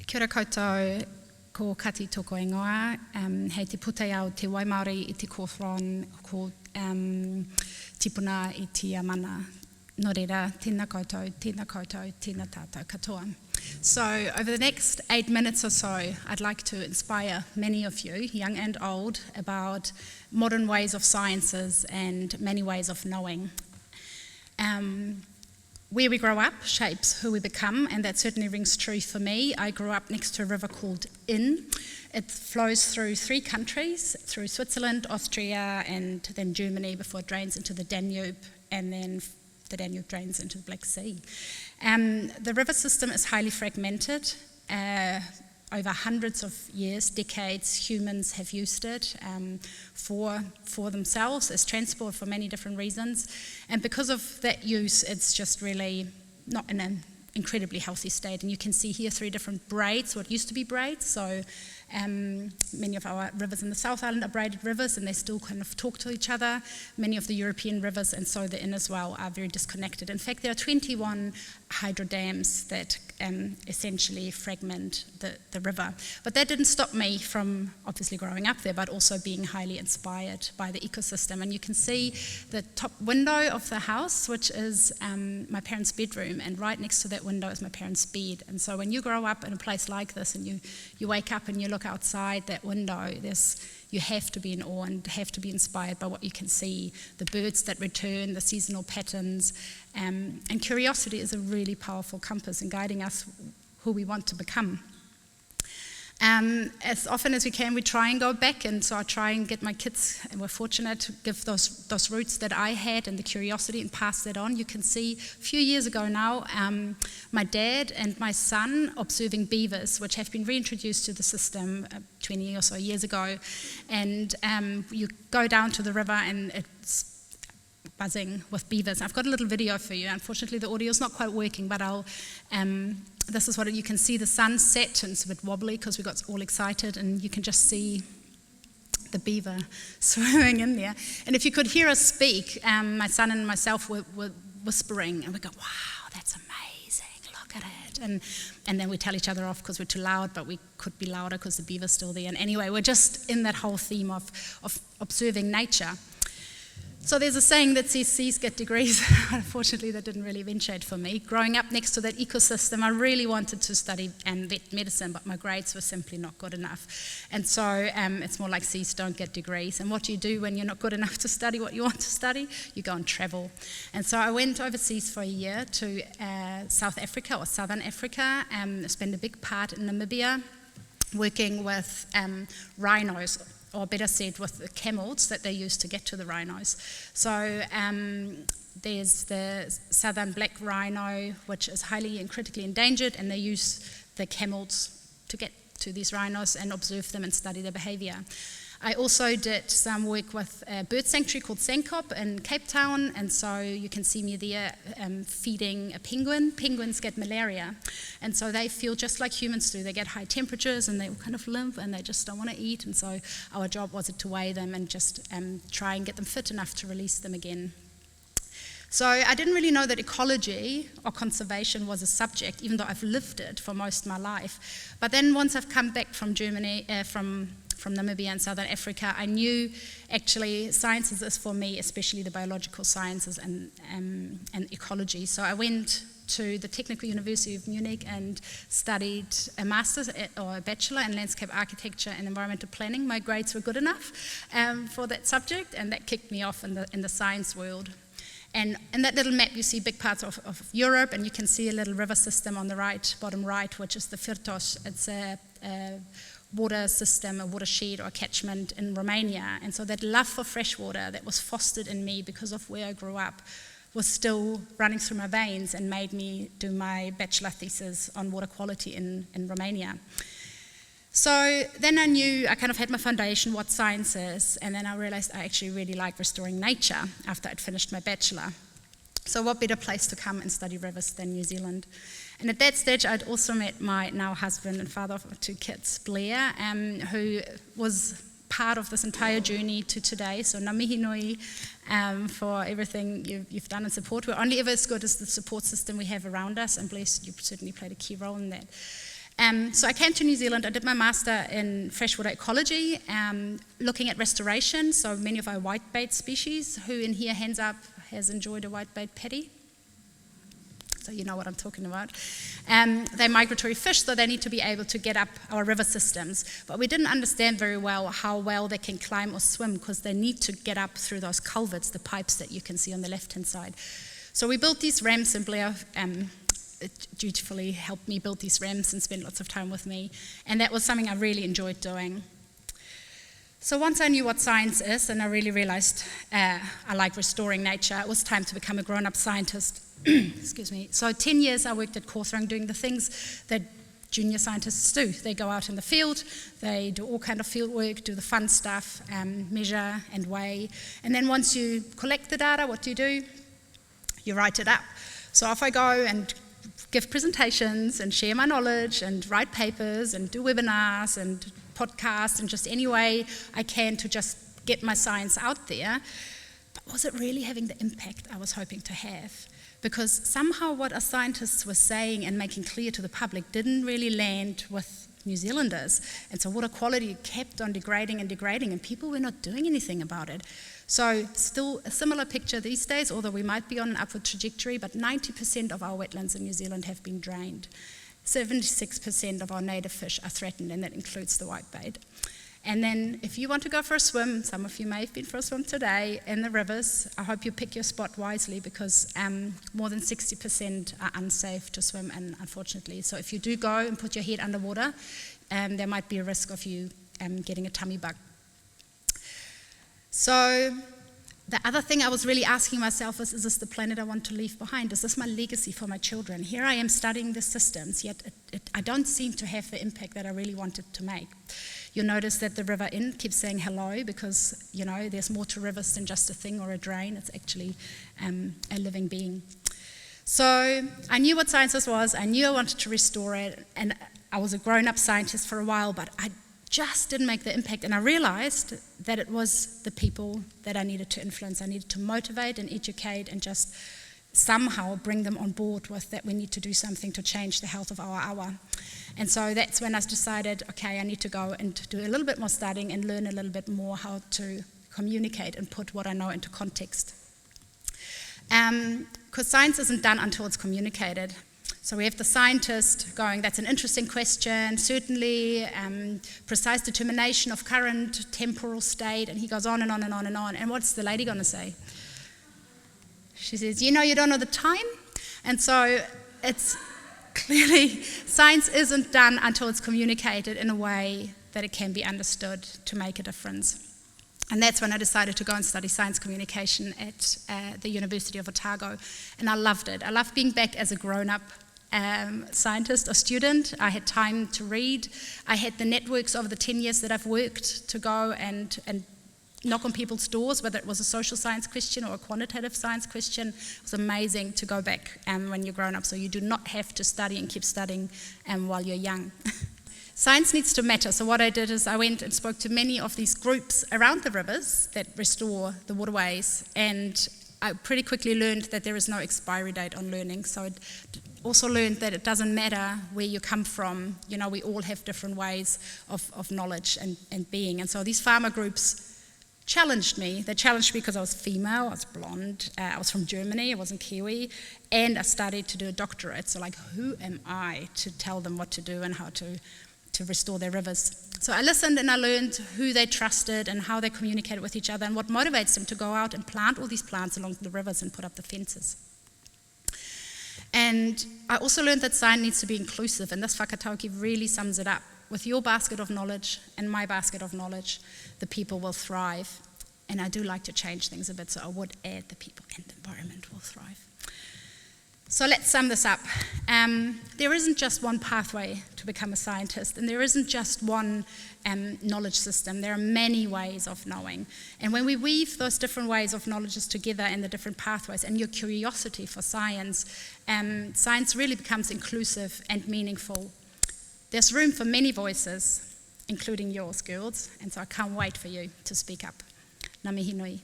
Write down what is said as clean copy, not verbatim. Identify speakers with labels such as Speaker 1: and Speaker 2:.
Speaker 1: Kia ora koutou, ko Kati toko ingoa, hei te putei au te Waimaori I te Cawthron, ko tipuna I te mana. Nō reira, tēnā koutou, tēnā tātou katoa. So over the next 8 minutes or so, I'd like to inspire many of you, young and old, about modern ways of sciences and many ways of knowing. Where we grow up shapes who we become, and that certainly rings true for me. I grew up next to a river called Inn. It flows through 3 countries, through Switzerland, Austria, and then Germany before it drains into the Danube, and then the Danube drains into the Black Sea. The river system is highly fragmented. Over hundreds of years, decades, humans have used it for themselves as transport for many different reasons. And because of that use, it's just really not in an incredibly healthy state. And you can see here 3 different braids, what used to be braids. So many of our rivers in the South Island are braided rivers, and they still kind of talk to each other. Many of the European rivers, and so the Inn as well, are very disconnected. In fact, there are 21 hydro dams that essentially fragment the river. But that didn't stop me from obviously growing up there, but also being highly inspired by the ecosystem. And you can see the top window of the house, which is my parents' bedroom, and right next to that window is my parents' bed. And so when you grow up in a place like this and you wake up and you look outside that window, you have to be in awe and have to be inspired by what you can see, the birds that return, the seasonal patterns, and curiosity is a really powerful compass in guiding us who we want to become. As often as we can, we try and go back, and so I try and get my kids, and we're fortunate to give those roots that I had and the curiosity and pass that on. You can see a few years ago now, my dad and my son observing beavers, which have been reintroduced to the system 20 or so years ago, and you go down to the river and it's buzzing with beavers. I've got a little video for you. Unfortunately, the audio's not quite working, but this is what you can see. The sun set, and it's a bit wobbly because we got all excited, and you can just see the beaver swimming in there. And if you could hear us speak, my son and myself were whispering, and we go, "Wow, that's amazing! Look at it!" And then we tell each other off because we're too loud, but we could be louder because the beaver's still there. And anyway, we're just in that whole theme of observing nature. So there's a saying that says C's get degrees. Unfortunately, that didn't really eventuate for me. Growing up next to that ecosystem, I really wanted to study vet medicine, but my grades were simply not good enough. And so it's more like C's don't get degrees. And what do you do when you're not good enough to study what you want to study? You go and travel. And so I went overseas for a year to South Africa, or Southern Africa, spent a big part in Namibia, working with rhinos, or better said, with the camels that they use to get to the rhinos. So there's the southern black rhino, which is highly and critically endangered, and they use the camels to get to these rhinos and observe them and study their behaviour. I also did some work with a bird sanctuary called Sankop in Cape Town, and so you can see me there feeding a penguin. Penguins get malaria, and so they feel just like humans do. They get high temperatures and they kind of limp and they just don't want to eat, and so our job was to weigh them and just try and get them fit enough to release them again. So I didn't really know that ecology or conservation was a subject, even though I've lived it for most of my life. But then once I've come back from Germany, from Namibia and Southern Africa, I knew actually sciences is for me, especially the biological sciences and ecology. So I went to the Technical University of Munich and studied a master's or a bachelor in landscape architecture and environmental planning. My grades were good enough for that subject, and that kicked me off in the science world. And in that little map, you see big parts of Europe, and you can see a little river system on the right, bottom right, which is the Firtos. It's a water system, a watershed or a catchment in Romania. And so that love for fresh water that was fostered in me because of where I grew up was still running through my veins and made me do my bachelor thesis on water quality in Romania. So then I knew I kind of had my foundation, what science is, and then I realized I actually really like restoring nature after I'd finished my bachelor. So what better place to come and study rivers than New Zealand? And at that stage, I'd also met my now husband and father of 2 kids, Blair, who was part of this entire journey to today. So ngā mihi nui for everything you've done and support. We're only ever as good as the support system we have around us, and Blair, you certainly played a key role in that. So I came to New Zealand. I did my master in freshwater ecology, looking at restoration. So many of our whitebait species, who in here, hands up, has enjoyed a whitebait patty? So you know what I'm talking about. They're migratory fish, so they need to be able to get up our river systems. But we didn't understand very well how well they can climb or swim, because they need to get up through those culverts, the pipes that you can see on the left-hand side. So we built these ramps, and Blair dutifully helped me build these ramps and spent lots of time with me. And that was something I really enjoyed doing. So once I knew what science is, and I really realized I like restoring nature, it was time to become a grown-up scientist. Excuse me. So 10 years I worked at Cawthron doing the things that junior scientists do. They go out in the field, they do all kind of field work, do the fun stuff, measure and weigh. And then once you collect the data, what do? You write it up. So off I go and give presentations and share my knowledge and write papers and do webinars and podcasts and just any way I can to just get my science out there. But was it really having the impact I was hoping to have? Because somehow what our scientists were saying and making clear to the public didn't really land with New Zealanders. And so water quality kept on degrading, and people were not doing anything about it. So still a similar picture these days, although we might be on an upward trajectory, but 90% of our wetlands in New Zealand have been drained. 76% of our native fish are threatened, and that includes the whitebait. And then if you want to go for a swim, some of you may have been for a swim today in the rivers, I hope you pick your spot wisely, because more than 60% are unsafe to swim in, unfortunately. So if you do go and put your head underwater, there might be a risk of you getting a tummy bug. So the other thing I was really asking myself is this the planet I want to leave behind? Is this my legacy for my children? Here I am studying the systems, yet I don't seem to have the impact that I really wanted to make. You'll notice that the River Inn keeps saying hello, because, you know, there's more to rivers than just a thing or a drain. It's actually a living being. So I knew what science was. I knew I wanted to restore it. And I was a grown-up scientist for a while, but I just didn't make the impact. And I realized that it was the people that I needed to influence. I needed to motivate and educate and just somehow bring them on board with that we need to do something to change the health of our hour. And so that's when I decided, okay, I need to go and do a little bit more studying and learn a little bit more how to communicate and put what I know into context. Because science isn't done until it's communicated. So we have the scientist going, that's an interesting question, certainly precise determination of current temporal state, and he goes on and on and on and on. And what's the lady going to say? She says, you don't know the time? And so it's clearly, science isn't done until it's communicated in a way that it can be understood to make a difference. And that's when I decided to go and study science communication at the University of Otago. And I loved it. I loved being back as a grown-up scientist or student. I had time to read. I had the networks over the 10 years that I've worked to go and knock on people's doors, whether it was a social science question or a quantitative science question. It was amazing to go back when you're grown up, so you do not have to study and keep studying while you're young. Science needs to matter, so what I did is I went and spoke to many of these groups around the rivers that restore the waterways, and I pretty quickly learned that there is no expiry date on learning. So I also learned that it doesn't matter where you come from. We all have different ways of knowledge and being. And so these farmer groups challenged me. They challenged me because I was female, I was blonde, I was from Germany, I wasn't Kiwi, and I studied to do a doctorate. So who am I to tell them what to do and how to restore their rivers? So I listened and I learned who they trusted and how they communicated with each other and what motivates them to go out and plant all these plants along the rivers and put up the fences. And I also learned that science needs to be inclusive, and this whakatauki really sums it up. With your basket of knowledge and my basket of knowledge, the people will thrive. And I do like to change things a bit, so I would add the people and the environment will thrive. So let's sum this up. There isn't just one pathway to become a scientist, and there isn't just one knowledge system. There are many ways of knowing. And when we weave those different ways of knowledge together and the different pathways and your curiosity for science, science really becomes inclusive and meaningful. There's room for many voices, including yours, girls, and so I can't wait for you to speak up. Ngā mihi nui.